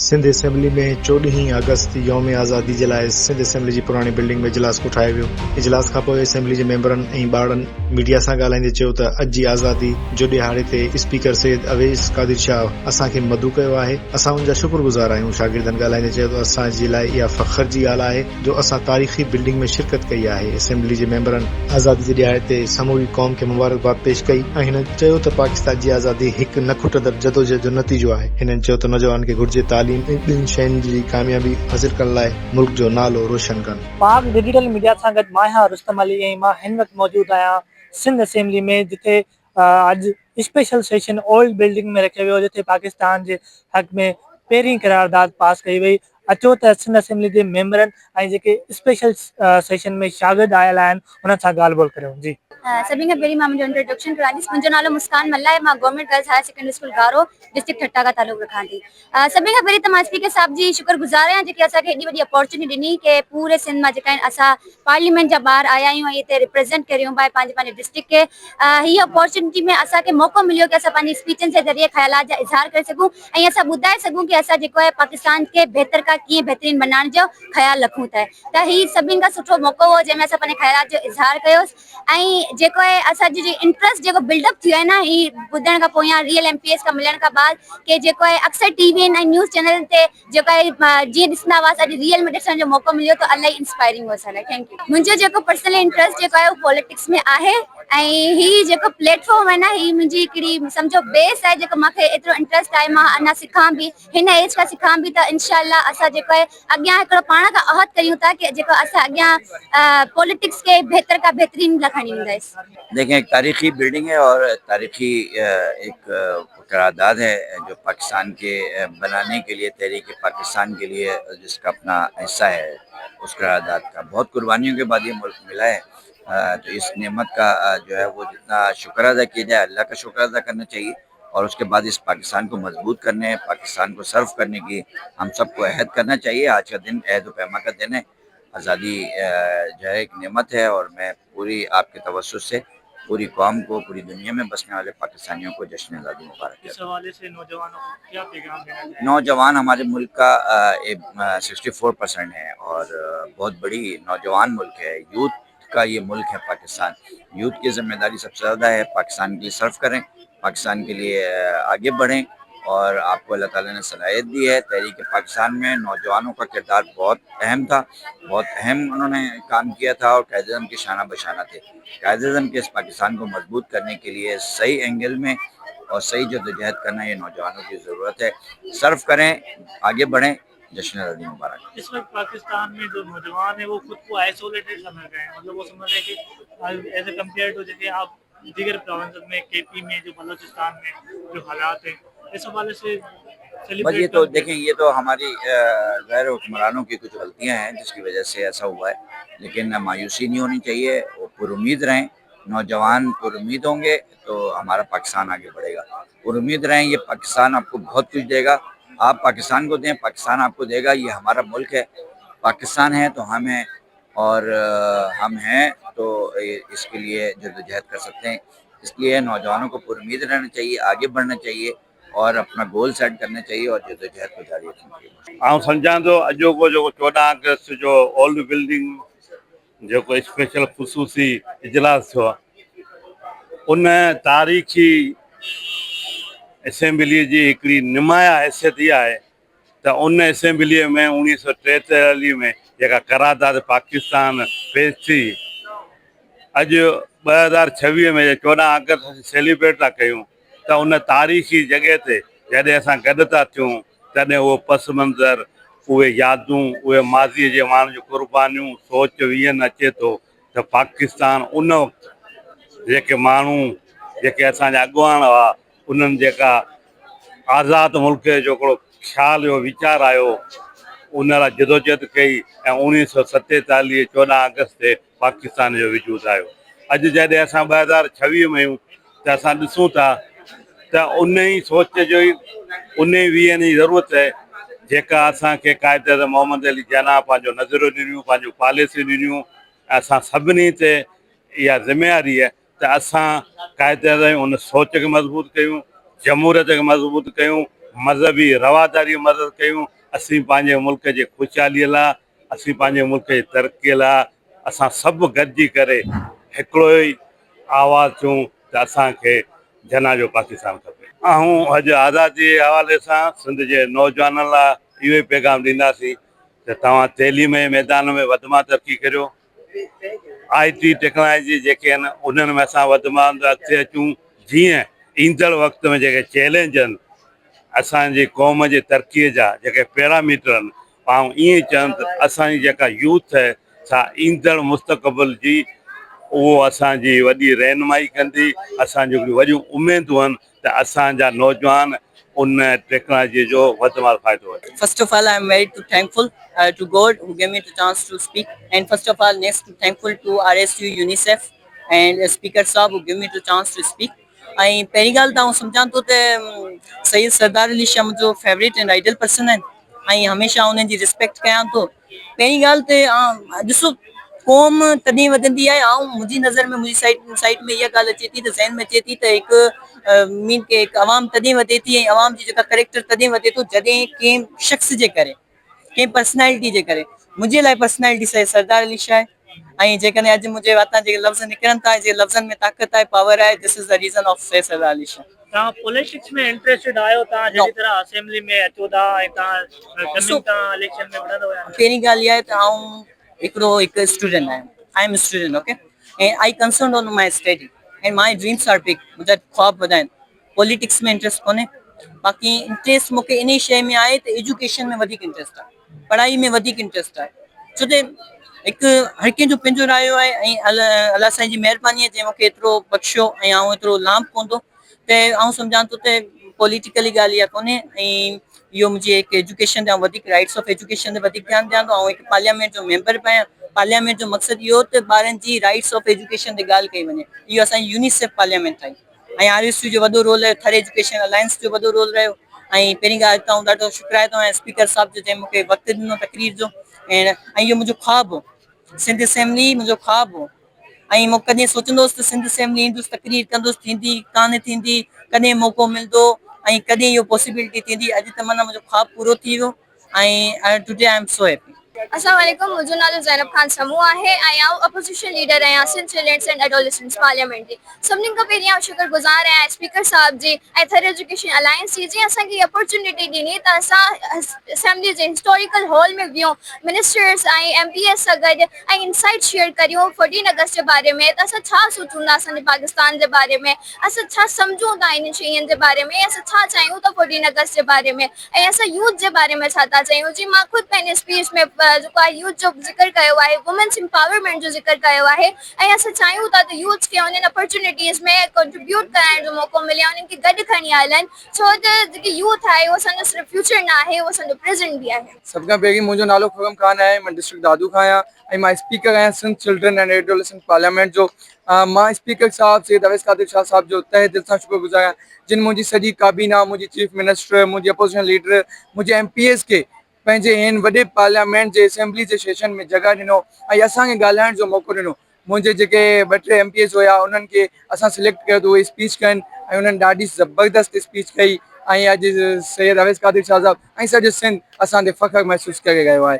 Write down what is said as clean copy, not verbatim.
Sindh assembly में 14 अगस्त यौम आज़ादी जे लाइ सिंध असेंबली जी पुराणी बिल्डिंग में इजलास कोठायो वियो। इजलास खां पोइ असेंबली जे मेंबरनि ऐं ॿारनि मीडिया सां ॻाल्हाईंदे चयो त अॼु जी आज़ादी जो ॾिहाड़े ते स्पीकर सैयद अवैस कादिर शाह असांखे मदऊ कयो आहे। असां उन जा शुक्रगुज़ार आहियूं। शागिर्दनि ॻाल्हाईंदे चयो त असांजे लाइ इहा फ़ख्र जी ॻाल्हि आहे जो असां तारीख़ी बिल्डिंग में शिरकत कई आहे। असेंबली जे मेंबरनि आज़ादी जे ॾिहाड़े ते समूरी क़ौम खे मुबारकबाद पेश कई ऐं हिननि चयो त पाकिस्तान जी आज़ादी हिकु न खुटंदड़ जदोजहद जो नतीजो आहे। हिननि चयो त नौजवान खे घुर्जे तालीम ऐं ॿिनि शयुनि जी कामयाबी हासिल करण लाइ मुल्क जो नालो रोशन कनि। पाक डिजिटल मीडिया सां गॾु मां आहियां रुस्तम अली ऐं मां हिन वक़्तु मौजूदु आहियां सिंध असेंबली में, जिथे अॼु स्पेशल सेशन ओल्ड बिल्डिंग में रखियो वियो, जिथे पाकिस्तान जे हक़ में पहिरीं करारदाद पास कई वई। अचो त सिंध असेंबली जे मेंबरनि ऐं जेके स्पेशल सेशन में शागिर्द आयल आहिनि हुननि सां ॻाल्हि ॿोल करियूं। जी सभिनी खां पहिरीं मां मुंहिंजो इंट्रोडक्शन कराईंदसि। मुंहिंजो नालो मुस्कान मल्ला आहे। मां government girls higher secondary school Garo district Thatta खां तालुक़ रखां थी। सभिनी खां पहिरीं त मां स्पीकर साहब जी शुक्रगुज़ार आहियां जेके असांखे एॾी वॾी अपॉर्चुनिटी ॾिनी कि पूरे सिंध मां जेका आहिनि असां पार्लियामेंट जा ॿार आया आहियूं ऐं हिते रिप्रेज़ेंट करियूं पिया पंहिंजे डिस्ट्रिक्ट खे। हीअ अपॉर्चुनिटी में असांखे मौक़ो मिलियो कि असां पंहिंजी स्पीचनि जे ज़रिए ख़्यालात जा इज़हार करे सघूं ऐं असां ॿुधाए सघूं कि असां जेको आहे पाकिस्तान खे बहितर खां कीअं बहितरीन बनाइण जो ख़्यालु रखूं था। त हीअ सभिनि खां सुठो मौक़ो हो जंहिंमें असां पंहिंजे ख़्यालात जो इज़हार कयोसीं ऐं जेको आहे असांजो इंट्रस्ट जेको बिल्डअप थियो आहे न, ही ॿुधण खां पोइ या रियल MPS खां मिलण खां बाद कि जेको आहे अक्सर टीवी ऐं न्यूज़ चैनल ते जेको आहे जीअं ॾिसंदा हुआसीं अॼु रियल में ॾिसण जो मौक़ो मिलियो त इलाही इंस्पायरिंग हो असां लाइ। Thank U. मुंहिंजो जेको पर्सनल इंट्रस्ट जेको आहे उहो पॉलिटिक्स में आहे ऐं हीअ जेको प्लेटफॉर्म आहे न, हीअ मुंहिंजी हिकिड़ी सम्झो बेस आहे जेको मूंखे एतिरो इंट्रस्ट आहे। मां अञा सिखां बि हिन एज खां सिखां बि त इंशाअल्लाह असां जेको आहे अॻियां हिकिड़ो पाण खां अहद कयूं था कि जेको असां अॻियां पॉलिटिक्स के बेहतर का बेहतरीन खणी ईंदासीं। देखें, एक तारीखी बिल्डिंग है और तारीखी एक करारदाद है जो पाकिस्तान के बनाने के लिए, तहरीक पाकिस्तान के लिए जिसका अपना हिस्सा है, उस करारदाद का बहुत कुर्बानियों के बाद ये मुल्क मिला है। तो इस नेमत का जो है वो जितना शुक्र अदा किया जाए, अल्लाह का शुक्र अदा करना चाहिए और उसके बाद इस पाकिस्तान को मजबूत करने, पाकिस्तान को सर्व करने की हम सबको अहद करना चाहिए। आज का दिन अहद व पैमा का दिन है। आज़ादी जो है एक नेमत है और मैं पूरी आपके तवज्जुह से पूरी कौम को, पूरी दुनिया में बसने वाले पाकिस्तानियों को जश्न आज़ादी मुबारक। इस हवाले से नौजवानों को क्या पैगाम देना चाहिए? नौजवान हमारे मुल्क का 64% है और बहुत बड़ी नौजवान मुल्क है। यूथ का ये मुल्क है पाकिस्तान। यूथ की जिम्मेदारी सबसे ज़्यादा है। पाकिस्तान के लिए सर्व करें, पाकिस्तान के लिए आगे बढ़ें और आपको अल्लाह ताला ने सलाहियत दी है। तहरीक पाकिस्तान में नौजवानों का किरदार बहुत अहम था, बहुत अहम उन्होंने काम किया था और कायद-ए-आज़म के शाना बशाना थे। कायद-ए-आज़म के इस पाकिस्तान को मजबूत करने के लिए सही एंगल में और सही जद्दोजहद करना ये नौजवानों की ज़रूरत है। सर्व करें, आगे बढ़ें। जश्न आज़ादी मुबारक। इस वक्त पाकिस्तान में जो नौजवान है वो खुद को आइसोलेटेड समझ रहे हैं, मतलब वो समझ रहे हैं कि एज ए कम्पेयर टू जैसे आप दीगर प्रोविंसेस में, KP में, जो बलोचिस्तान में जो हालात हैं, इस हवाले से बस ये तो देखें, ये तो हमारी गैर हुक्मरानों की कुछ गलतियां हैं जिसकी वजह से ऐसा हुआ है, लेकिन मायूसी नहीं होनी चाहिए। वो पुरुम्मीद रहें। नौजवान पुरुम्मीद होंगे तो हमारा पाकिस्तान आगे बढ़ेगा। पुरुम्मीद रहें, ये पाकिस्तान आपको बहुत कुछ देगा। आप पाकिस्तान को दें, पाकिस्तान आपको देगा। ये हमारा मुल्क है, पाकिस्तान है तो हम हैं और हम हैं तो इसके लिए जद्दोजहद कर सकते हैं। इसलिए नौजवानों को पुरुम्मीद रहना चाहिए, आगे बढ़ना चाहिए और अपना गोल सेट करना चाहिए और जद्दोजहद को जारी रखना चाहिए। आउं सम्झां थो अॼोको जेको 14 अगस्त जो ओल्ड बिल्डिंग जेको स्पेशल ख़ुसूसी इजलास थियो आहे, उन तारीख़ी असेंबली जी हिकिड़ी नुमाया हैसियत इहा आहे त उन असेंबलीअ में 1943 में जेका करारदाद पाकिस्तान पेश थी, अॼु 2026 में 14 अगस्त सेलिब्रेट था कयूं त उन तारीख़ी जॻह ते जॾहिं असां गॾु था थियूं तॾहिं उहो पस मंज़र, उहे यादूं, उहे माज़ीअ जे माण्हुनि जूं क़ुर्बानियूं सोच वीहनि अचे थो त पाकिस्तान उन वक़्तु जेके माण्हू, जेके असांजा अॻुवान हुआ, उन्हनि जेका आज़ादु मुल्क जो हिकिड़ो ख़्यालु हुयो, वीचार आयो, उन लाइ जदोजहद कई ऐं 1947 14 अगस्त ते पाकिस्तान जो वजूद आयो। अॼु जॾहिं असां 2026 में आहियूं त असां ॾिसूं था त उन ई सोच जो ई, उन ई वीहनि जी ज़रूरत आहे जेका असांखे कायद-ए-आज़म मोहम्मद अली जिन्ना पंहिंजो नज़रियो ॾिनियूं, पंहिंजूं पॉलिसियूं ॾिनियूं। असां सभिनी ते इहा ज़िम्मेवारी आहे त असां कायद-ए-आज़म उन सोच खे मज़बूत कयूं, जमहूरियत खे मज़बूत कयूं, मज़हबी रवादारी मदद कयूं। असीं पंहिंजे मुल्क जे ख़ुशहालीअ लाइ, असीं पंहिंजे मुल्क जी तरक़ीअ लाइ असां सभु गॾिजी करे हिकिड़ो ई आवाज़ थियूं त असांखे जनाज़ो पाकिस्तान खपे। ऐं अॼु आज़ादी जे हवाले सां सिंध जे नौजवाननि लाइ इहो ई पैगाम ॾींदासीं त तव्हां तइलीम जे मैदान में वधि में तरक़ी करियो। IT टेक्नोलॉजी जेके आहिनि उन्हनि में असां वधि में वधि अॻिते अचूं, जीअं ईंदड़ वक़्त में जेके चैलेंज आहिनि असांजी क़ौम जी तरक़ीअ जा जेके पैरामीटर आहिनि, ऐं ईअं चवनि त असांजी जेका यूथ आहे सा ईंदड़ मुस्तक़बिल जी उहो असांजी वॾी रहनुमाई कंदी। असांजूं वॾियूं उमेदूं आहिनि त असांजा नौजवान उन टेक्नोलॉजी जो वधि में वधि फ़ाइदो वठनि। First of all, I am very thankful to God who gave me the chance to speak. And first of all, next thankful to RSU, UNICEF and Speaker Saab who gave me the chance to speak. ऐं पहिरीं ॻाल्हि त आउं सम्झां थो त सईद सरदार अली शाह मुंहिंजो favourite and idol person आहिनि ऐं हमेशह उन्हनि जी रिस्पेक्ट कयां थो। पहिरीं ॻाल्हि त ॾिसो क़ौम तॾहिं वधंदी आहे, ऐं मुंहिंजी नज़र में मुंहिंजी साइड में इहा ॻाल्हि अचे थी त ज़हन में अचे थी त हिकु मीन के हिकु आवाम तॾहिं वधे थी ऐं आवाम जी जेका करेक्टर तॾहिं वधे थो जॾहिं कंहिं शख़्स जे करे, कंहिं पर्सनैलिटी जे करे। मुंहिंजे लाइ पर्सनैलिटी सईद सरदार अली शाह आहे ऐं जेकॾहिं अॼु मुंहिंजे वाता जेके लफ़्ज़ निकिरनि था, जे लफ़्ज़नि में ताक़त आहे, पावर आहे, this is the reason of Syed Sardar Ali Shah. तव्हां पॉलिटिक्स में इंटरेस्टेड आहियो, तव्हां जहिड़ी तरह असेंबली में अचो था ऐं तव्हां इलेक्शन में विढ़ंदो आहियो। पहिरीं ॻाल्हि इहा आहे त आउं हिकु स्टूडेंट आहियां, आई एम स्टूडेंट, ओके, ऐं I concern on my study and my dreams are big, मुंहिंजा ख्वाब वॾा आहिनि। पॉलिटिक्स में इंट्रस्ट कोन्हे, बाक़ी इंट्रस्ट मूंखे इन शइ में आहे त एजुकेशन में वधीक इंट्रस्ट आहे, पढ़ाई में वधीक इंट्रस्ट आहे। छो त हिकु हर कंहिंजो पंहिंजो रायो आहे ऐं अलाह साईं जी महिरबानी आहे जंहिं मूंखे एतिरो बख़्शियो ऐं आउं एतिरो लाभ पवंदो त आउं सम्झां थो त पॉलिटिकली ॻाल्हि इहा कोन्हे। ऐं इहो मुंहिंजी हिकु एजुकेशन ते वधीक राइट्स ऑफ एजुकेशन ते वधीक ध्यानु ॾियां थो ऐं हिकु पार्लियामेंट जो मेंबर बि आहियां। पार्लियामेंट जो मक़सदु इहो त ॿारनि जी राइट्स ऑफ एजुकेशन ते ॻाल्हि कई वञे। इहो असांजी यूनिसेफ पार्लियामेंट आहे ऐं RSU जो वॾो रोल रहियो, थर एजुकेशन अलायंस जो वॾो रोल रहियो। ऐं पहिरीं ॻाल्हि त आउं ॾाढो शुक्राना थो आहियां स्पीकर साहिब जो जंहिं मूंखे वक़्तु ॾिनो तकरीर जो। ऐं इहो मुंहिंजो ख्वाबु हो, सिंध असेंबली मुंहिंजो ख्वाबु हो ऐं मूं कॾहिं सोचंदो हुउसि त सिंध असेंबली ईंदुसि, तकरीर कंदुसि, थींदी कान थींदी, कॾहिं मौक़ो मिलंदो ऐं कॾहिं इहो पॉसिबिलिटी थींदी। अॼु त माना मुंहिंजो ख्वाबु पूरो थी वियो ऐं today I am so happy. अस्सलाम वालेकुम, मुंहिंजो नालो ज़ैनब ख़ान समूह आहे ऐं आउं अपोजिशन लीडर आहियां Sindh children's and adolescents parliament जी। सभिनी खां पहिरीं आउं शुक्रगुज़ार आहियां स्पीकर साहिब जी ऐं थर एजुकेशन अलायंस जी जीअं असांखे अपॉर्चुनिटी ॾिनी त असां असेंबली जे हिस्टोरिकल हॉल में वियूं, मिनिस्टर्स ऐं MPs सां गॾु ऐं इनसाइट शेयर करियूं 14 अगस्त जे बारे में त असां छा सोचूं था असांजे पाकिस्तान जे बारे में, असां छा सम्झूं था इन शयुनि जे बारे में, असां छा चाहियूं था 14 अगस्त जे बारे में ऐं असां यूथ जे बारे में छा था चाहियूं। जी मां ख़ुदि पंहिंजे स्पीच में जेको आहे यूथ जो ज़िक्र कयो आहे, वुमेन्स एम्पावरमेंट जो ज़िक्र कयो आहे ऐं असां चाहियूं था त यूथ खे उन्हनि अपॉर्चुनिटीज़ में कंट्रीब्यूट कराइण जो मौक़ो मिले, उन्हनि खे गॾु खणी हलनि। छो त जेकी यूथ आहे उहो असांजो सिर्फ़ु फ्यूचर न आहे, उहो असांजो प्रेज़ेंट बि आहे। सभ खां पहिरीं मुंहिंजो नालो खुरम ख़ान आहे, मां डिस्ट्रिक्ट दादू खां आहियां ऐं मां स्पीकर आहियां Sindh children and adolescent parliament जो। मां स्पीकर साहिब सैयद अवैस कादिर शाह साहिब जो तहे दिलि सां शुक्रगुज़ार आहियां जिन मुंहिंजी सॼी काबीना, मुंहिंजी चीफ मिनिस्टर, मुंहिंजी अपोजिशन लीडर, मुंहिंजे MPs खे पंहिंजे हिन वॾे पार्लियामेंट जे असेंबली जे सेशन में जॻह ॾिनो ऐं असांखे ॻाल्हाइण जो मौक़ो ॾिनो। मुंहिंजे जेके 2-3 MPs हुया उन्हनि खे असां सिलेक्ट कयो त उहे स्पीच कनि ऐं उन्हनि ॾाढी ज़बरदस्त स्पीच कई ऐं अॼु सैयद अवैस कादिर शाह साहिब ऐं सॼो सिंध असां ते फ़ख्रु महसूसु करे रहियो आहे।